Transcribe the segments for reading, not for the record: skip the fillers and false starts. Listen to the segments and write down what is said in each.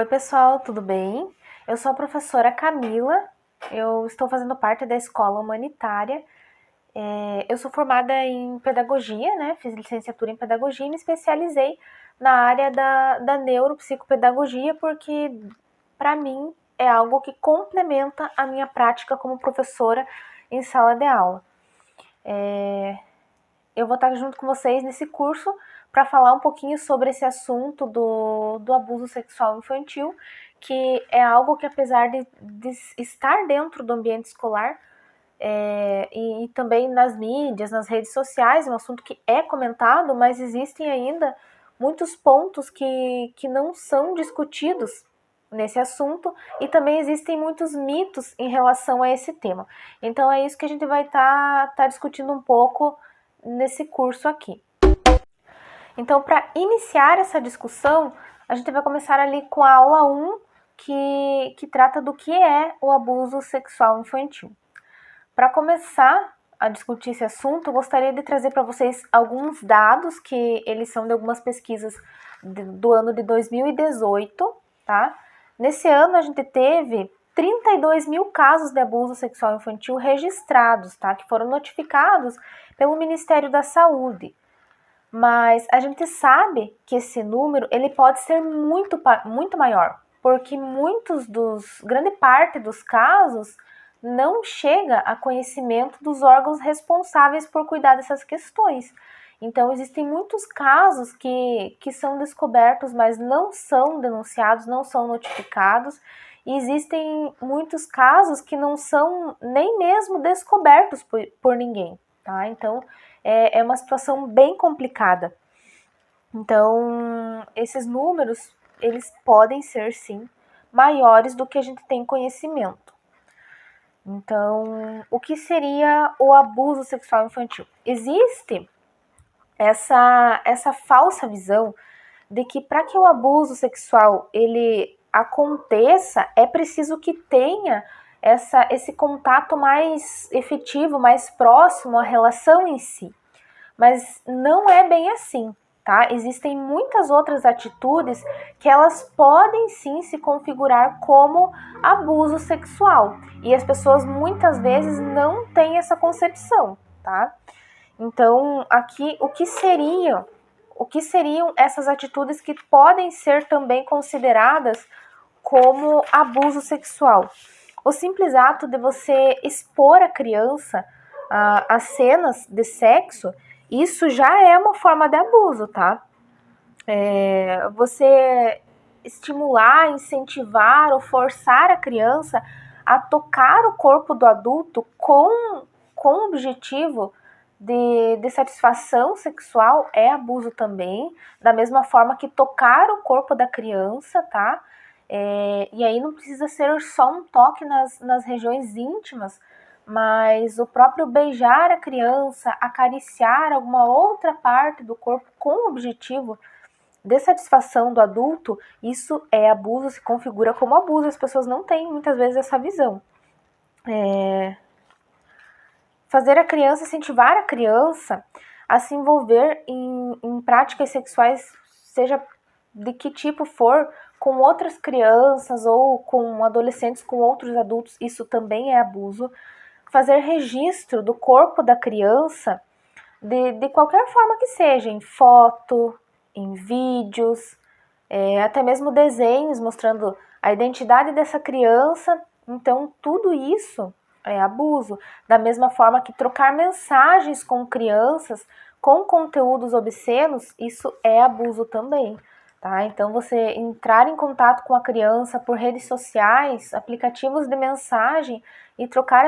Oi, pessoal, tudo bem? Eu sou a professora Camila, eu estou fazendo parte da escola humanitária. Eu sou formada em pedagogia, né? Fiz licenciatura em pedagogia e me especializei na área da neuropsicopedagogia, porque, para mim, é algo que complementa a minha prática como professora em sala de aula. Eu vou estar junto com vocês nesse curso para falar um pouquinho sobre esse assunto do abuso sexual infantil, que é algo que, apesar de estar dentro do ambiente escolar e também nas mídias, nas redes sociais, é um assunto que é comentado, mas existem ainda muitos pontos que não são discutidos nesse assunto, e também existem muitos mitos em relação a esse tema. Então é isso que a gente vai estar discutindo um pouco nesse curso aqui. Então, para iniciar essa discussão, a gente vai começar ali com a aula 1, que trata do que é o abuso sexual infantil. Para começar a discutir esse assunto, eu gostaria de trazer para vocês alguns dados, que eles são de algumas pesquisas do ano de 2018, tá? Nesse ano, a gente teve 32 mil casos de abuso sexual infantil registrados, tá? Que foram notificados pelo Ministério da Saúde. Mas a gente sabe que esse número ele pode ser muito maior, porque grande parte dos casos não chega a conhecimento dos órgãos responsáveis por cuidar dessas questões. Então, existem muitos casos que são descobertos, mas não são denunciados, não são notificados. E existem muitos casos que não são nem mesmo descobertos por ninguém, tá? Então, é uma situação bem complicada. Então, esses números, eles podem ser, sim, maiores do que a gente tem conhecimento. Então, o que seria o abuso sexual infantil? Existe essa falsa visão de que para que o abuso sexual ele aconteça, é preciso que tenha esse contato mais efetivo, mais próximo à relação em si. Mas não é bem assim, tá? Existem muitas outras atitudes que elas podem sim se configurar como abuso sexual. E as pessoas muitas vezes não têm essa concepção, tá? Então, aqui, o que seriam essas atitudes que podem ser também consideradas como abuso sexual? O simples ato de você expor a criança a cenas de sexo, isso já é uma forma de abuso, tá? Você estimular, incentivar ou forçar a criança a tocar o corpo do adulto com o objetivo de satisfação sexual é abuso também, da mesma forma que tocar o corpo da criança, tá? E aí não precisa ser só um toque nas regiões íntimas, mas o próprio beijar a criança, acariciar alguma outra parte do corpo com o objetivo de satisfação do adulto, isso é abuso, se configura como abuso. As pessoas não têm muitas vezes essa visão. Fazer a criança, incentivar a criança a se envolver em práticas sexuais, seja de que tipo for, com outras crianças ou com adolescentes, com outros adultos, isso também é abuso. Fazer registro do corpo da criança de qualquer forma que seja, em foto, em vídeos, até mesmo desenhos mostrando a identidade dessa criança. Então, tudo isso é abuso. Da mesma forma que trocar mensagens com crianças com conteúdos obscenos, isso é abuso também. Tá? Então, você entrar em contato com a criança por redes sociais, aplicativos de mensagem e trocar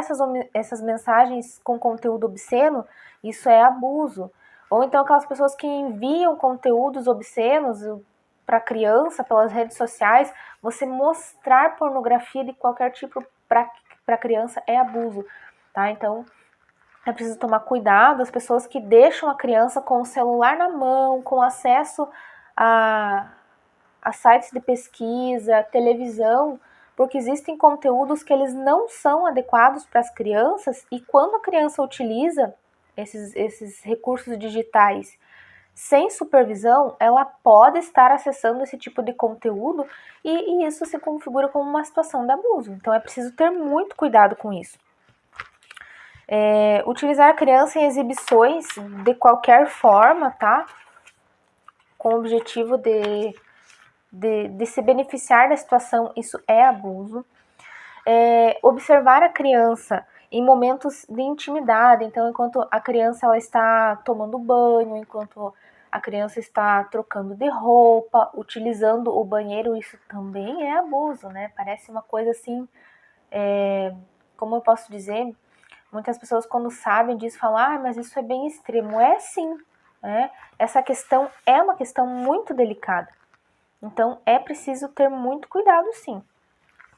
essas mensagens com conteúdo obsceno, isso é abuso. Ou então aquelas pessoas que enviam conteúdos obscenos para criança pelas redes sociais, você mostrar pornografia de qualquer tipo para criança é abuso, tá? Então, é preciso tomar cuidado, as pessoas que deixam a criança com o celular na mão, com acesso a sites de pesquisa, televisão, porque existem conteúdos que eles não são adequados para as crianças, e quando a criança utiliza esses recursos digitais sem supervisão, ela pode estar acessando esse tipo de conteúdo e isso se configura como uma situação de abuso. Então é preciso ter muito cuidado com isso. Utilizar a criança em exibições de qualquer forma, tá? Com o objetivo de se beneficiar da situação, isso é abuso. Observar a criança em momentos de intimidade, então enquanto a criança ela está tomando banho, enquanto a criança está trocando de roupa, utilizando o banheiro, isso também é abuso, né? Parece uma coisa assim, como eu posso dizer, muitas pessoas quando sabem disso falam, mas isso é bem extremo. É sim, né? Essa questão é uma questão muito delicada. Então é preciso ter muito cuidado sim.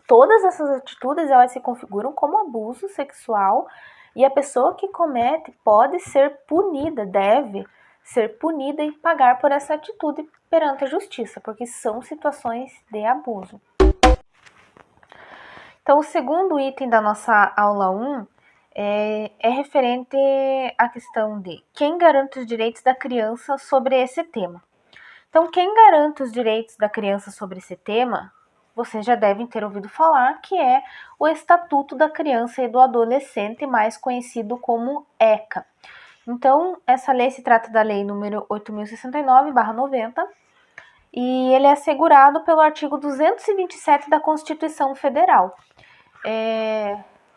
Todas essas atitudes elas se configuram como abuso sexual e a pessoa que comete pode ser punida, deve ser punida e pagar por essa atitude perante a justiça, porque são situações de abuso. Então, o segundo item da nossa aula 1 é referente à questão de quem garante os direitos da criança sobre esse tema. Então, quem garante os direitos da criança sobre esse tema, vocês já devem ter ouvido falar, que é o Estatuto da Criança e do Adolescente, mais conhecido como ECA. Então, essa lei se trata da Lei número 8.069/90 e ele é assegurado pelo artigo 227 da Constituição Federal.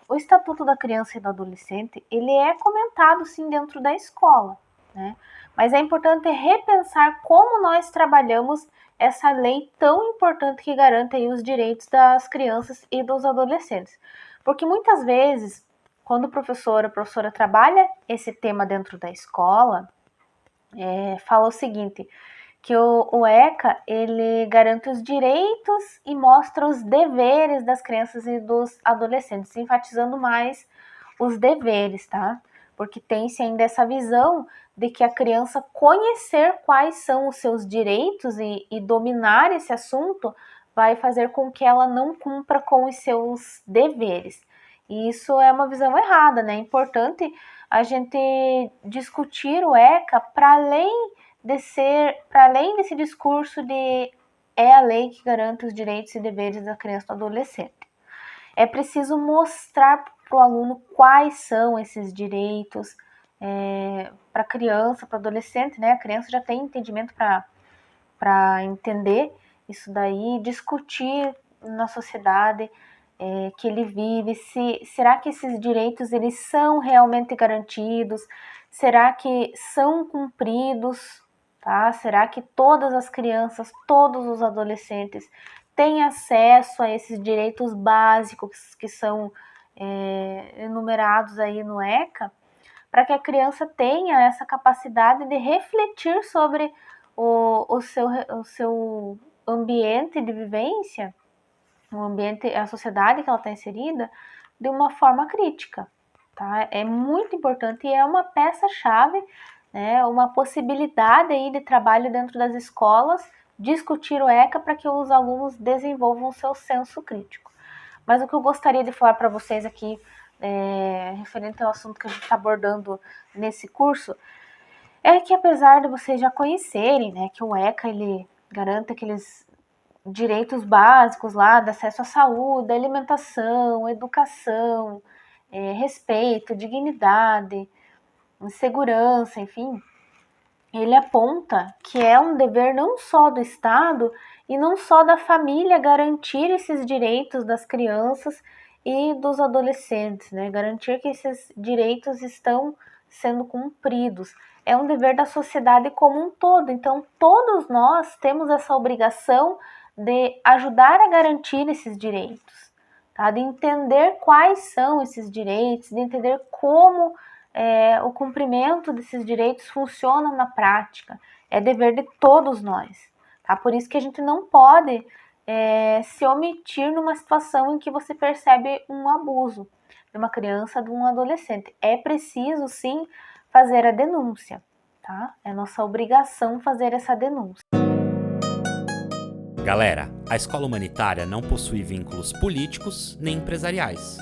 O Estatuto da Criança e do Adolescente, ele é comentado sim dentro da escola, né? Mas é importante repensar como nós trabalhamos essa lei tão importante que garante aí os direitos das crianças e dos adolescentes. Porque muitas vezes, quando a professora trabalha esse tema dentro da escola, fala o seguinte, que o ECA, ele garante os direitos e mostra os deveres das crianças e dos adolescentes, enfatizando mais os deveres, tá? Porque tem-se ainda essa visão de que a criança conhecer quais são os seus direitos e dominar esse assunto vai fazer com que ela não cumpra com os seus deveres. E isso é uma visão errada, né? É importante a gente discutir o ECA para além desse discurso de é a lei que garante os direitos e deveres da criança e do adolescente. É preciso mostrar para o aluno quais são esses direitos para a criança, para o adolescente, né? A criança já tem entendimento para entender isso daí, discutir na sociedade que ele vive, será que esses direitos eles são realmente garantidos? Será que são cumpridos? Tá? Será que todas as crianças, todos os adolescentes têm acesso a esses direitos básicos que são enumerados aí no ECA? Para que a criança tenha essa capacidade de refletir sobre o seu ambiente de vivência, o ambiente, a sociedade que ela está inserida, de uma forma crítica, tá? É muito importante e é uma peça-chave, né? Uma possibilidade aí de trabalho dentro das escolas, discutir o ECA para que os alunos desenvolvam o seu senso crítico. Mas o que eu gostaria de falar para vocês aqui, referente ao assunto que a gente está abordando nesse curso, é que apesar de vocês já conhecerem, né, que o ECA ele garante aqueles direitos básicos lá, de acesso à saúde, alimentação, educação, respeito, dignidade, segurança, enfim, ele aponta que é um dever não só do Estado e não só da família garantir esses direitos das crianças e dos adolescentes, né? Garantir que esses direitos estão sendo cumpridos. É um dever da sociedade como um todo. Então, todos nós temos essa obrigação de ajudar a garantir esses direitos, tá? De entender quais são esses direitos, de entender como o cumprimento desses direitos funciona na prática. É dever de todos nós, tá? Por isso que a gente não pode se omitir numa situação em que você percebe um abuso de uma criança, de um adolescente. É preciso, sim, fazer a denúncia, tá? É nossa obrigação fazer essa denúncia. Galera, a escola humanitária não possui vínculos políticos nem empresariais.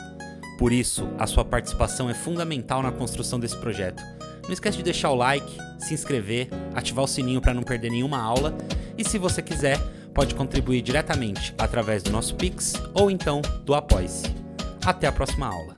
Por isso, a sua participação é fundamental na construção desse projeto, Não esquece de deixar o like, se inscrever, ativar o sininho para não perder nenhuma aula e se você quiser, pode contribuir diretamente através do nosso Pix ou então do Apoie-se. Até a próxima aula.